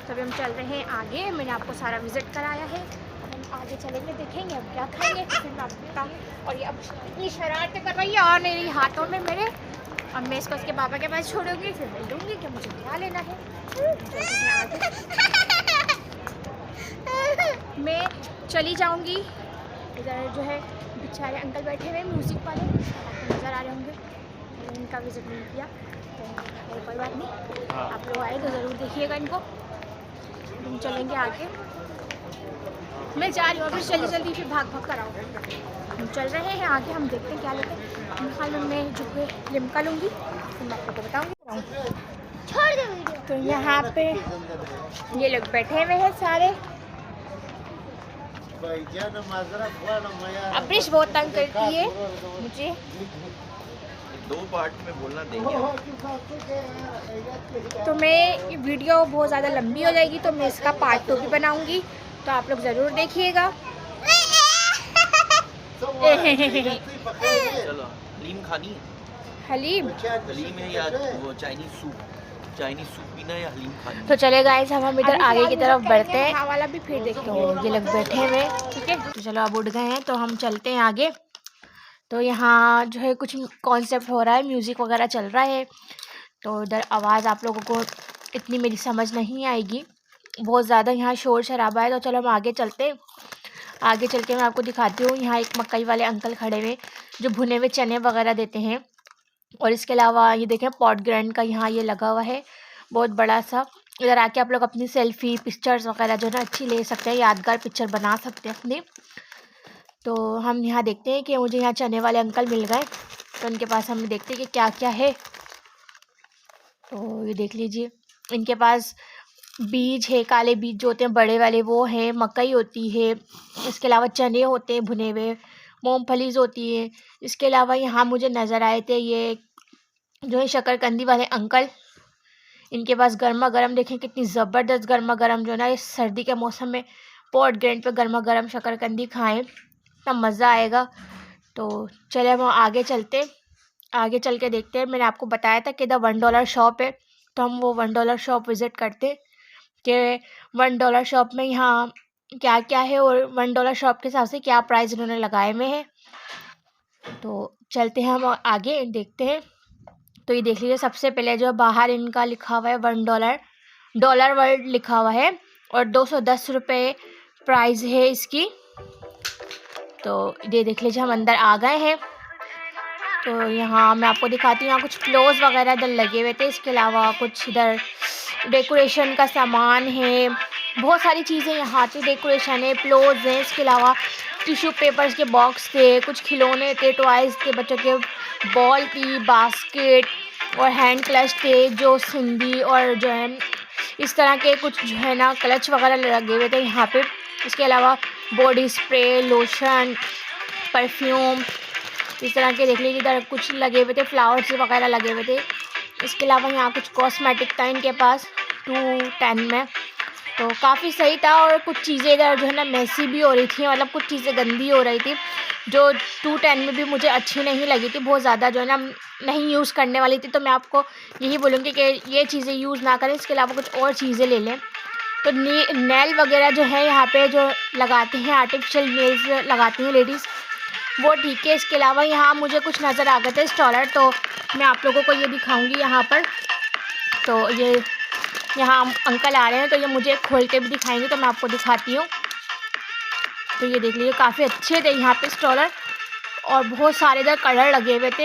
तो अभी हम चल रहे हैं आगे। मैंने आपको सारा विज़िट कराया है, हम आगे चलेंगे, देखेंगे अब क्या खाएंगे, फिर मैं आपको बताऊँगी। और ये अब इतनी शरारतें कर रही है और मेरी हाथों में मेरे, अब मैं इसको उसके पापा के पास छोड़ूंगी, फिर मैं लूँगी कि मुझे क्या लेना है। चलते हैं आगे, मैं चली जाऊँगी। इधर जो है बेचारे अंकल बैठे हुए म्यूज़िक वाले, आपको नज़र आ रहे होंगे, मैंने इनका विज़िट नहीं किया तो कोई बात नहीं, आप लोग आए तो ज़रूर देखिएगा इनको। हम चलेंगे आगे, मैं जा रही हूँ अभी, जल्दी जल्दी फिर भाग भाग कर आओ। हम चल रहे हैं आगे, हम देखते हैं क्या लेते हैं। फिलहाल मैं जो है लिम्का लूँगी, फिर मैं आपको बताऊँगी। छोड़ दो वीडियो। तो यहाँ पे ये लोग बैठे हुए हैं सारे, अब्रिश बहुत तंग करती है मुझे। 2 पार्ट में बोलना देंगे। तो मैं ये वीडियो बहुत ज़्यादा लंबी हो जाएगी, तो मैं इसका पार्ट 2 भी बनाऊंगी, तो आप लोग ज़रूर देखिएगा। चलो हलीम खानी है? हलीम हलीम है या वो चाइनीज सूप? चाइनीज सूप पीना है या हलीम खानी है? तो चले गाइस, हम इधर आगे की तरफ बढ़ते हैं। हाँ वाला भी फिर देखते हैं, ये लोग बैठे हुए, ठीक है। तो चलो अब उठ गए हैं, तो हम चलते हैं आगे। तो यहाँ जो है कुछ कॉन्सेप्ट हो रहा है, म्यूज़िक वगैरह चल रहा है, तो इधर आवाज़ आप लोगों को इतनी मेरी समझ नहीं आएगी, बहुत ज़्यादा यहाँ शोर शराबा है। तो चलो हम आगे चलते हैं, आगे चल के मैं आपको दिखाती हूँ। यहाँ एक मकई वाले अंकल खड़े हुए जो भुने हुए चने वगैरह देते हैं। और इसके अलावा ये देखें पॉट ग्रैंड का यहाँ ये लगा हुआ है बहुत बड़ा सा। इधर आके आप लोग अपनी सेल्फ़ी पिक्चर्स वगैरह जो है ना अच्छी ले सकते हैं, यादगार पिक्चर बना सकते हैं अपनी। तो हम यहाँ देखते हैं कि मुझे यहाँ चने वाले अंकल मिल गए, तो उनके पास हम देखते हैं कि क्या क्या है। तो ये देख लीजिए, इनके पास बीज है, काले बीज जो होते हैं बड़े वाले वो हैं, मकई होती है, इसके अलावा चने होते हैं भुने हुए, मूंगफलीज होती है। इसके अलावा यहाँ मुझे नज़र आए थे ये जो है शकरकंदी वाले अंकल, इनके पास गर्मा गर्म देखें कितनी ज़बरदस्त गर्मा गर्म जो है ना, इस सर्दी के मौसम में पॉट ग्रैंड पे गर्मा गर्म शकरकंदी खाएं, इतना मज़ा आएगा। तो चले हम आगे चलते, आगे चल के देखते हैं। मैंने आपको बताया था कि इधर $1 शॉप है, तो हम वो $1 शॉप विज़िट करते कि $1 शॉप में यहाँ क्या क्या है और $1 शॉप के हिसाब से क्या प्राइस इन्होंने लगाए हुए हैं। तो चलते हैं हम आगे देखते हैं। तो ये देख लीजिए, सबसे पहले जो बाहर इनका लिखा हुआ है $1, डॉलर वर्ल्ड लिखा हुआ है और 210 रुपये प्राइस है इसकी। तो ये देख लीजिए, हम अंदर आ गए हैं। तो यहाँ मैं आपको दिखाती हूँ, यहाँ कुछ क्लोज वगैरह इधर लगे हुए थे, इसके अलावा कुछ इधर डेकोरेशन का सामान है, बहुत सारी चीज़ें यहाँ पे डेकोरेशन है, प्लोज हैं। इसके अलावा टिश्यू पेपर्स के बॉक्स थे, कुछ खिलौने थे, टॉयज़ थे, बच्चों के बॉल थी, बास्केट और हैंड क्लच थे, जो सिंधी और जो है इस तरह के कुछ जो है ना क्लच वगैरह लगे हुए थे यहाँ पे। इसके अलावा बॉडी स्प्रे, लोशन, परफ्यूम, इस तरह के देख लीजिए इधर कुछ लगे हुए थे, फ्लावर्स वगैरह लगे हुए थे। इसके अलावा यहाँ कुछ कॉस्मेटिक था इनके पास 210 में, तो काफ़ी सही था। और कुछ चीज़ें इधर जो है ना मैसी भी हो रही थी, मतलब कुछ चीज़ें गंदी हो रही थी जो 210 में भी मुझे अच्छी नहीं लगी थी, बहुत ज़्यादा जो है ना नहीं यूज़ करने वाली थी। तो मैं आपको यही बोलूँगी कि ये चीज़ें यूज़ ना करें, इसके अलावा कुछ और चीज़ें ले लें। तो नेल वगैरह जो है यहाँ पे जो लगाते हैं, आर्टिफिशियल नेल्स लगाती हैं लेडीज़, वो ठीक है। इसके अलावा यहाँ मुझे कुछ नज़र आ गए थे स्टॉलर, तो मैं आप लोगों को ये दिखाऊंगी यहाँ पर। तो ये यहाँ अंकल आ रहे हैं, तो ये मुझे खोल के भी दिखाएंगे, तो मैं आपको दिखाती हूँ। तो ये देख लीजिए, काफ़ी अच्छे थे यहाँ पे स्टॉलर और बहुत सारे इधर कलर लगे हुए थे।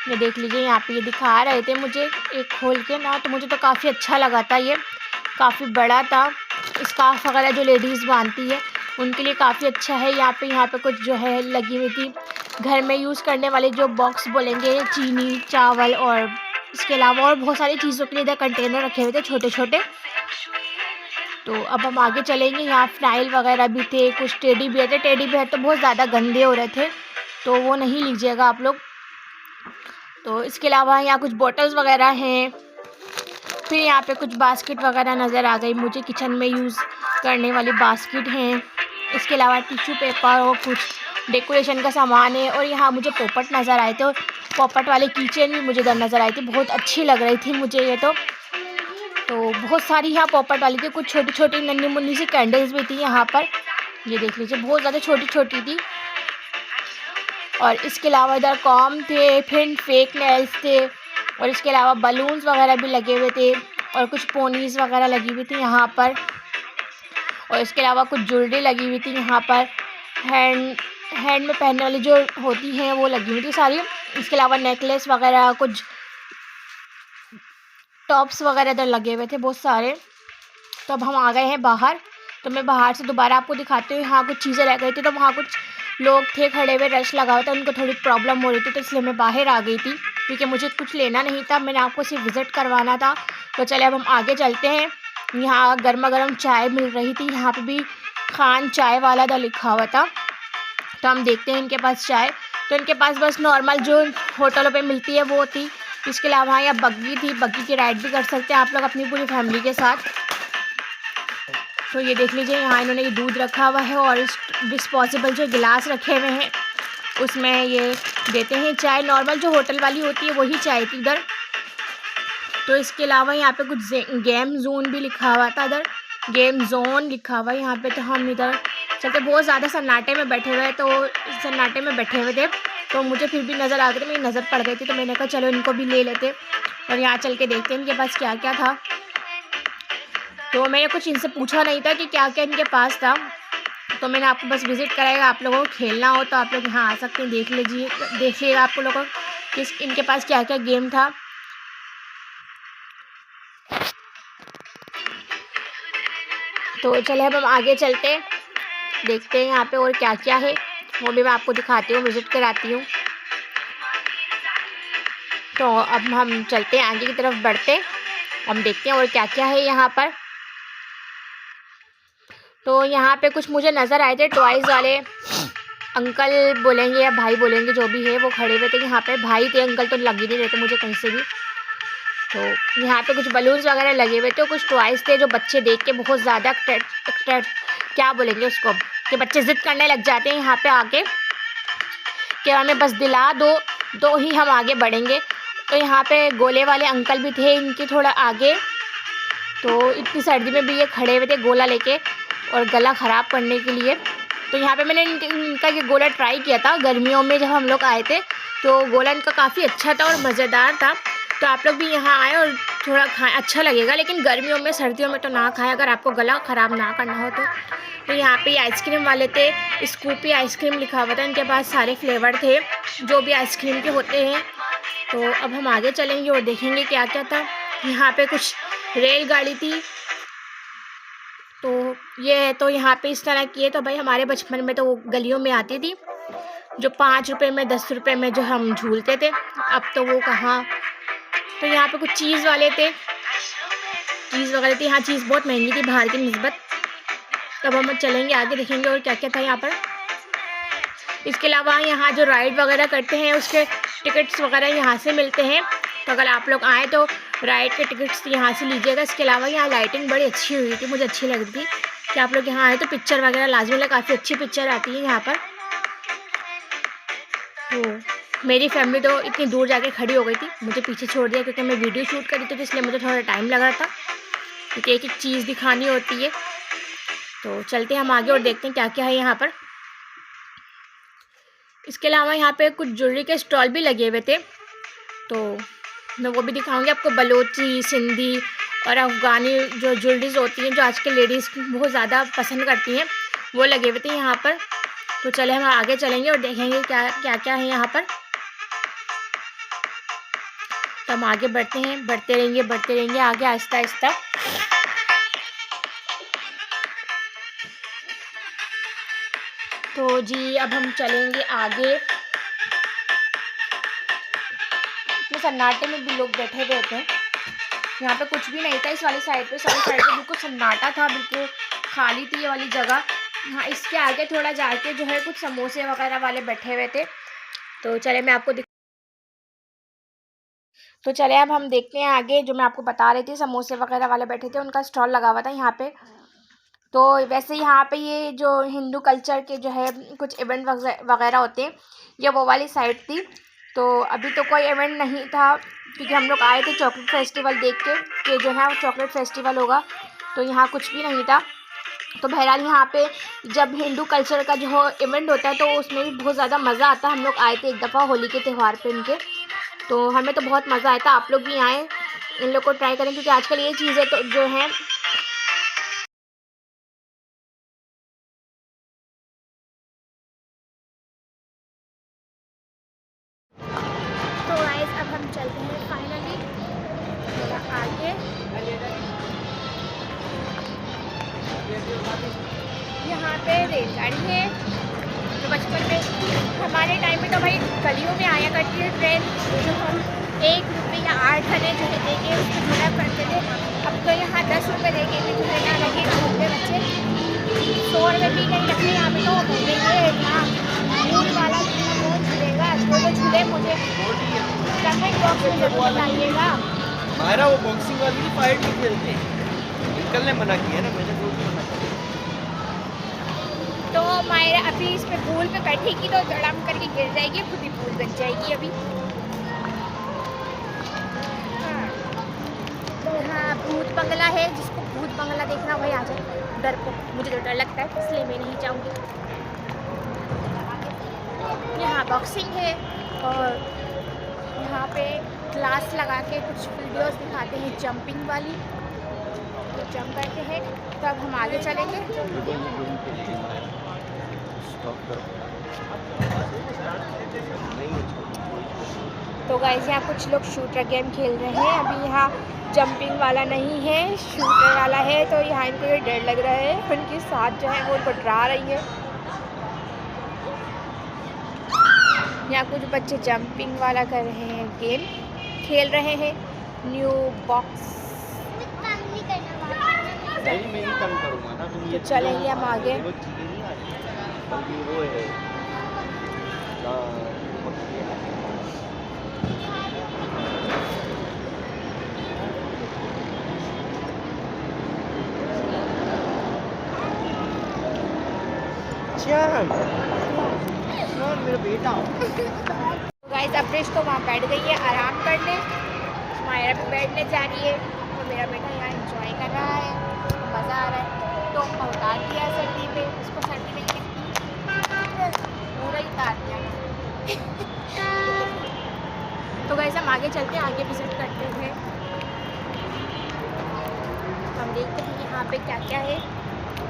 ये देख लीजिए, यहाँ पे ये दिखा रहे थे मुझे एक खोल के ना, तो मुझे तो काफ़ी अच्छा लगा था, ये काफ़ी बड़ा था। स्कार्फ वगैरह जो लेडीज़ बांधती है उनके लिए काफ़ी अच्छा है। यहाँ पे कुछ जो है लगी हुई थी घर में यूज़ करने वाले जो बॉक्स बोलेंगे, चीनी, चावल और इसके अलावा और बहुत सारी चीज़ों के लिए इधर कंटेनर रखे हुए थे छोटे छोटे। तो अब हम आगे चलेंगे, यहाँ फिनाइल वगैरह भी थे, कुछ टेडी बियर थे। टेडी बियर तो बहुत ज़्यादा गंदे हो रहे थे, तो वो नहीं लीजिएगा आप लोग। तो इसके अलावा यहाँ कुछ बॉटल्स वगैरह हैं। फिर यहाँ पे कुछ बास्केट वगैरह नज़र आ गई मुझे, किचन में यूज़ करने वाली बास्केट हैं। इसके अलावा टिश्यू पेपर और कुछ डेकोरेशन का सामान है। और यहाँ मुझे पोपट नज़र आए थे, और पोपट वाले कीचेन भी मुझे इधर नज़र आई थी, बहुत अच्छी लग रही थी मुझे ये तो। तो बहुत सारी यहाँ पॉपट वाली थी, कुछ छोटी छोटी नन्ही मुन्नी सी कैंडल्स भी थी यहाँ पर, ये देख लीजिए बहुत ज़्यादा छोटी छोटी थी। और इसके अलावा इधर कॉम थे, फिर फेक नेल्स थे, और इसके अलावा बलून्स वगैरह भी लगे हुए थे, और कुछ पोनीज़ वगैरह लगी हुई थी यहाँ पर। और इसके अलावा कुछ ज्वेलरी लगी हुई थी यहाँ पर, हैंड में पहनने वाली जो होती हैं वो लगी हुई थी सारी। इसके अलावा नेकलेस वगैरह, कुछ टॉप्स वगैरह इधर लगे हुए थे बहुत सारे। तो अब हम आ गए हैं बाहर, तो मैं बाहर से दोबारा आपको दिखाती हूँ। यहाँ कुछ चीज़ें रह गई थी, तो वहाँ कुछ लोग थे खड़े हुए, रश लगा हुआ था, उनको थोड़ी प्रॉब्लम हो रही थी, तो इसलिए मैं बाहर आ गई थी, क्योंकि मुझे कुछ लेना नहीं था, मैंने आपको सिर्फ विज़िट करवाना था। तो चले अब हम आगे चलते हैं। यहाँ गर्मा गर्म चाय मिल रही थी, यहाँ पे भी खान चाय वाला दा लिखा हुआ था। तो हम देखते हैं इनके पास चाय, तो इनके पास बस नॉर्मल जो होटलों पे मिलती है वो थी। इसके अलावा यहाँ बग्गी थी, बग्गी की राइड भी कर सकते हैं आप लोग अपनी पूरी फैमिली के साथ। तो ये देख लीजिए, यहाँ इन्होंने ये दूध रखा हुआ है, और इस डिस्पोजेबल जो गिलास रखे हुए हैं उसमें ये देते हैं चाय। नॉर्मल जो होटल वाली होती है वही चाय थी इधर। तो इसके अलावा यहाँ पे कुछ गेम जोन भी लिखा हुआ था, इधर गेम जोन लिखा हुआ है यहाँ पे। तो हम इधर चलते, बहुत ज़्यादा सन्नाटे में बैठे हुए, तो सन्नाटे में बैठे हुए थे, तो मुझे फिर भी नज़र आ गई थी, मेरी नज़र पड़ गई थी, तो मैंने कहा चलो इनको भी ले लेते और यहाँ चल के देखते हैं इनके पास क्या क्या था। तो मैंने कुछ इनसे पूछा नहीं था कि क्या क्या इनके पास था, तो मैंने आपको बस विज़िट कराएगा। आप लोगों को खेलना हो तो आप लोग यहाँ आ सकते हैं, देख लीजिएगा आप लोगों को किस इनके पास क्या क्या गेम था। तो चले अब हम आगे चलते, देखते हैं यहाँ पे और क्या क्या है, वो भी मैं आपको दिखाती हूँ, विज़िट कराती हूँ। तो अब हम चलते हैं आगे की तरफ बढ़ते, हम देखते हैं और क्या क्या है यहाँ पर। तो यहाँ पे कुछ मुझे नज़र आए थे टॉयज़ वाले, अंकल बोलेंगे या भाई बोलेंगे जो भी है, वो खड़े हुए थे यहाँ पे। भाई थे, अंकल तो लग ही नहीं रहे थे मुझे कहीं से भी। तो यहाँ पे कुछ बलून्स वगैरह लगे हुए थे, कुछ टॉयज़ थे जो बच्चे देख के बहुत ज़्यादा क्या बोलेंगे उसको, कि बच्चे ज़िद करने लग जाते हैं यहाँ पे आके कि हमें बस दिला दो, तो ही हम आगे बढ़ेंगे। तो यहाँ पे गोले वाले अंकल भी थे इनके थोड़ा आगे, तो इतनी सर्दी में भी ये खड़े हुए थे गोला लेके और गला ख़राब करने के लिए। तो यहाँ पे मैंने इनका ये गोला ट्राई किया था गर्मियों में जब हम लोग आए थे, तो गोला इनका काफ़ी अच्छा था और मज़ेदार था। तो आप लोग भी यहाँ आए और थोड़ा खाएं, अच्छा लगेगा, लेकिन गर्मियों में सर्दियों में तो ना खाएं अगर आपको गला ख़राब ना करना हो तो। तो यहाँ पे आइसक्रीम वाले थे, स्कूपी आइसक्रीम लिखा हुआ था, इनके पास सारे फ्लेवर थे जो भी आइसक्रीम के होते हैं। तो अब हम आगे चलेंगे और देखेंगे क्या क्या था। यहाँ पे कुछ रेलगाड़ी थी, तो ये है, तो यहाँ पे इस तरह की है। तो भाई हमारे बचपन में तो वो गलियों में आती थी, जो 5 रुपये में 10 रुपये में जो हम झूलते थे, अब तो वो कहाँ। तो यहाँ पे कुछ चीज़ वाले थे, चीज़ वगैरह थी, यहाँ चीज़ बहुत महंगी थी बाहर की निस्बत। तब हम चलेंगे आगे, देखेंगे और क्या क्या था यहाँ पर। इसके अलावा यहाँ जो राइड वगैरह करते हैं उसके टिकट्स वगैरह यहाँ से मिलते हैं, तो अगर आप लोग आएँ तो राइड के टिकट्स यहाँ से लीजिएगा। इसके अलावा यहाँ लाइटिंग बड़ी अच्छी हुई थी, मुझे अच्छी लग रही थी कि आप लोग यहाँ आए तो पिक्चर वगैरह लाजमी लगा, काफ़ी अच्छी पिक्चर आती है यहाँ पर। तो मेरी फैमिली तो इतनी दूर जाके खड़ी हो गई थी, मुझे पीछे छोड़ दिया क्योंकि मैं वीडियो शूट कर रही थी, तो इसलिए मुझे थोड़ा टाइम लग रहा था क्योंकि एक एक चीज़ दिखानी होती है। तो चलते हैं हम आगे और देखते हैं क्या क्या है यहाँ पर। इसके अलावा यहाँ पे कुछ ज्वेलरी के स्टॉल भी लगे हुए थे, तो मैं वो भी दिखाऊंगी आपको। बलोची, सिंधी और अफ़गानी जो ज्वेलरीज होती हैं जो आजकल लेडीज़ बहुत ज़्यादा पसंद करती हैं, वो लगे हुए थे यहाँ पर। तो चले हम आगे चलेंगे और देखेंगे क्या क्या क्या है यहाँ पर। तो हम आगे बढ़ते हैं, बढ़ते रहेंगे आगे आहिस्ता आहिस्ता। तो जी अब हम चलेंगे आगे। इतने सन्नाटे में भी लोग बैठे हुए थे, यहाँ पे कुछ भी नहीं था इस वाली साइड पे, सारी साइड पे बिल्कुल सन्नाटा था, बिल्कुल खाली थी ये वाली जगह। हाँ, इसके आगे थोड़ा जाके जो है कुछ समोसे वगैरह वाले बैठे हुए थे। तो चले मैं आपको तो चले अब हम देखते हैं आगे, जो मैं आपको बता रही थी समोसे वगैरह वाले बैठे थे, उनका स्टॉल लगा हुआ था यहाँ पे। तो वैसे यहाँ पे ये जो हिंदू कल्चर के जो है कुछ इवेंट वगैरह होते हैं, ये वो वाली साइड थी। तो अभी तो कोई इवेंट नहीं था क्योंकि हम लोग आए थे चॉकलेट फेस्टिवल देख के कि जो है वो चॉकलेट फेस्टिवल होगा, तो यहाँ कुछ भी नहीं था। तो बहरहाल यहाँ पे जब हिंदू कल्चर का जो इवेंट होता है तो उसमें भी बहुत ज़्यादा मज़ा आता है। हम लोग आए थे एक दफ़ा होली के त्यौहार पे इनके, तो हमें तो बहुत मज़ा आया था। आप लोग भी आएँ, इन लोग को ट्राई करें, क्योंकि आजकल ये चीज़ें तो जो हैं तो गाइस अब हम चलते हैं फाइनली थोड़ा आगे। यहाँ पे रेलगाड़ी है। तो बचपन में हमारे टाइम में तो भाई गलियों में आया करती है ट्रेन, जो हम 1 रुपये या 8 आने जो है देके उसको झूला करते थे। अब तो यहाँ 10 रुपये देके भी झूलना लगे छोटे बच्चे, 100 रुपये भी नहीं रखते यहाँ पे। तो बोलेंगे यहाँ फूल वाला कौन झूलेगा, जो झूले मुझे कमेंट बॉक्स में जरूर बताइएगा। हमारा वो बॉक्सिंग वाली फाइट नहीं खेलते, अंकल ने मना किया ना, मैंने तो मना किया। तो मायरा अभी इस पे पुल पे बैठेगी तो धड़ाम करके गिर जाएगी, खुद ही पुल बन जाएगी अभी। तो यहाँ भूत बंगला है, जिसको भूत बंगला देखना वही आ जाए। डर को मुझे तो डर लगता है, इसलिए मैं नहीं जाऊँगी। यहाँ बॉक्सिंग है और यहाँ पे क्लास लगा के कुछ वीडियोस दिखाते हैं जंपिंग वाली, तो जंप करते हैं। तब हम आगे चलेंगे। तो गाइस यहाँ कुछ लोग शूटर गेम खेल रहे हैं। अभी यहाँ जंपिंग वाला नहीं है, शूटर वाला है, तो यहाँ इनको ये डर लग रहा है। उनकी साथ जो है वो उनको डरा रही है। यहाँ कुछ बच्चे जंपिंग वाला कर रहे हैं, गेम खेल रहे हैं। न्यू बॉक्स तो चलेंगे हम आगे। मेरा बेटा गाइस अब्रेश तो वहाँ बैठ गई है आराम करने, मायरा भी बैठने जा रही है, और मेरा बेटा यहाँ एंजॉय कर रहा है, उसको मज़ा आ रहा है। तो हमने उतार दिया सर्दी पे, उसको सर्दी में पूरा ही उतार दिया। तो गाइस हम आगे चलते हैं, आगे विजिट करते हुए हम देखते हैं यहाँ पे क्या क्या है।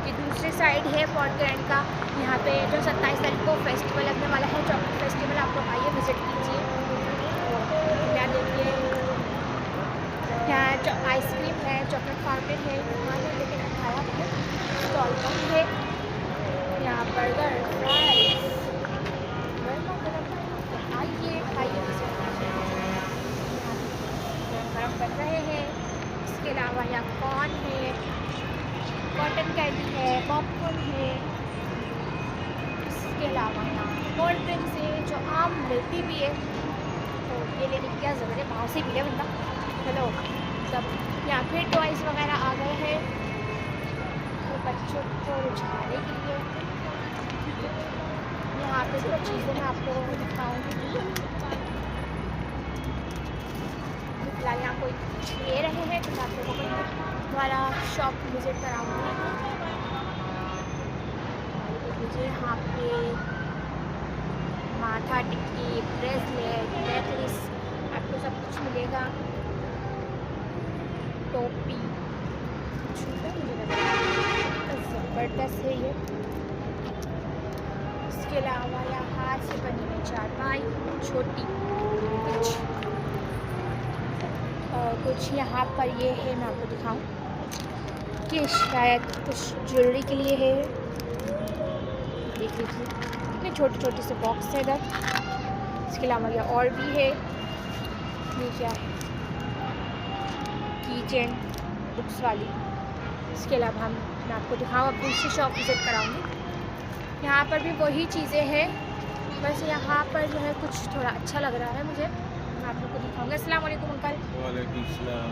कि दूसरी साइड है फोर्ट ग्रैंड का, यहाँ पे जो 27 तारीख को फेस्टिवल लगने वाला है, चॉकलेट फेस्टिवल। आप लोग आइए, विजिट कीजिए। यहाँ देखिए, यहाँ जो आइसक्रीम है, चॉकलेट फाउंटेन है, वहाँ से लेके खाया है, स्टॉल कम है। यहाँ बर्गर, फ्राइज, आइए खाइए, गरम बन रहे हैं। इसके अलावा यहाँ कॉर्न है, कॉटन कैंडी है, पॉपकॉर्न है। इसके अलावा यहाँ कोल्ड ड्रिंक्स है, जो आम मिलती भी है, तो ये लेने की क्या ज़रूरत है, बाहर से मिले बंदा। चलो सब यहाँ फिर टॉयज़ वगैरह आ गए हैं, तो बच्चों को रुझाने के लिए। यहाँ पे कुछ चीज़ें मैं आप लोगों को दिखाऊँगी। फिलहाल यहाँ कोई कुछ ले रहे हैं, तो आप लोगों को हमारा शॉप विज़िट कराऊँगी। मुझे यहाँ पे माथा टिक्की, ब्रेसलेट, नेकलेस, आपको सब कुछ मिलेगा। टोपी, ज़बरदस्त है ये। इसके अलावा यहाँ हाथ से बनी हुई चारपाई, छोटी कुछ यहाँ पर ये है, मैं आपको दिखाऊं कि शायद कुछ ज्वेलरी के लिए है। देख लीजिए कितने छोटे छोटे से बॉक्स है इधर। इसके अलावा ये और भी है, ये क्या है, की चेन बुक्स वाली। इसके अलावा मैं आपको दिखाऊँ, अब दूसरी शॉप विज़िट कराऊंगी। यहाँ पर भी वही चीज़ें हैं, बस यहाँ पर जो है कुछ थोड़ा अच्छा लग रहा है मुझे, मैं आप लोग को दिखाऊंगा। अस्सलाम वालेकुम अंकल। वालेकुम सलाम।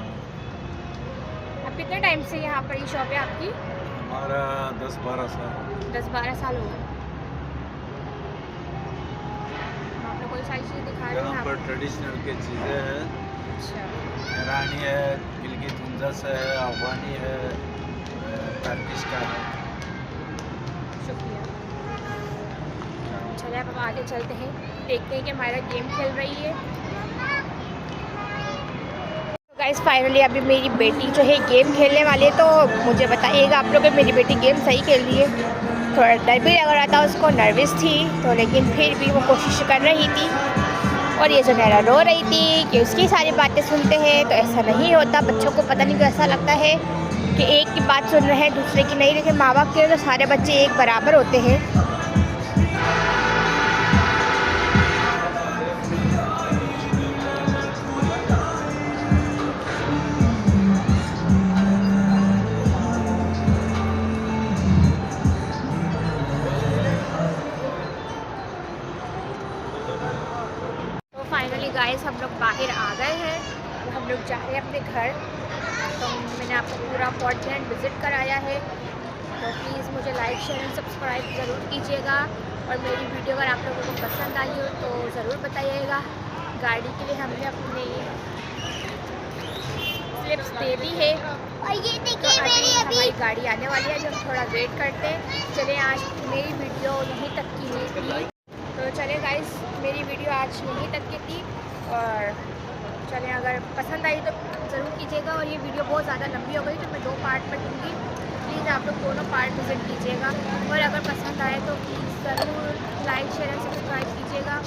आप कितने टाइम से यहाँ पर ये शॉप है आपकी? हमारा 10-12 साल। 10-12 साल हो गए। आप लोग कोई सारी चीज़ें दिखा रहे हैं यहाँ पर ट्रेडिशनल की चीज़ें हैं, अच्छा, ईरानी है, गिलगित हुंजस है, अफगानी है, टर्किश का है। शुक्रिया। चलिए अब हम आगे चलते हैं, देखते हैं कि हमारा गेम खेल रही है। गाइस फाइनली अभी मेरी बेटी जो है गेम खेलने वाली है, तो मुझे बताइएगा आप लोग कि मेरी बेटी गेम सही खेल रही है। थोड़ा डर भी लग रहा था उसको, नर्वस थी तो, लेकिन फिर भी वो कोशिश कर रही थी। और ये ज़ुनैरा रो रही थी कि उसकी सारी बातें सुनते हैं, तो ऐसा नहीं होता। बच्चों को पता नहीं कैसा लगता है कि एक की बात सुन रहे हैं दूसरे की नहीं, लेकिन माँ बाप के तो सारे बच्चे एक बराबर होते हैं। फाइनली गाइस हम लोग बाहर आ गए हैं, तो हम लोग जा रहे हैं अपने घर। तो मैंने आपको पूरा पोर्टलैंड विज़िट कराया है, तो प्लीज़ मुझे लाइक शेयर एंड सब्सक्राइब ज़रूर कीजिएगा। और मेरी वीडियो अगर आप लोगों को पसंद आई हो तो ज़रूर बताइएगा। गाड़ी के लिए हमने अपने स्लिप्स दे दी है, और ये देखिए मेरी हमारी गाड़ी आने वाली है, जो हम थोड़ा वेट करते हैं। चलिए आज मेरी वीडियो यहीं तक की हुई थी, तो चलिए गाइस मेरी वीडियो आज यहीं तक की थी। और चलिए अगर पसंद आई तो ज़रूर कीजिएगा। और ये वीडियो बहुत ज़्यादा लंबी हो गई तो मैं 2 पार्ट में दूँगी, प्लीज़ आप लोग दोनों पार्ट विज़िट कीजिएगा। और अगर पसंद आए तो प्लीज़ ज़रूर लाइक शेयर एंड सब्सक्राइब कीजिएगा।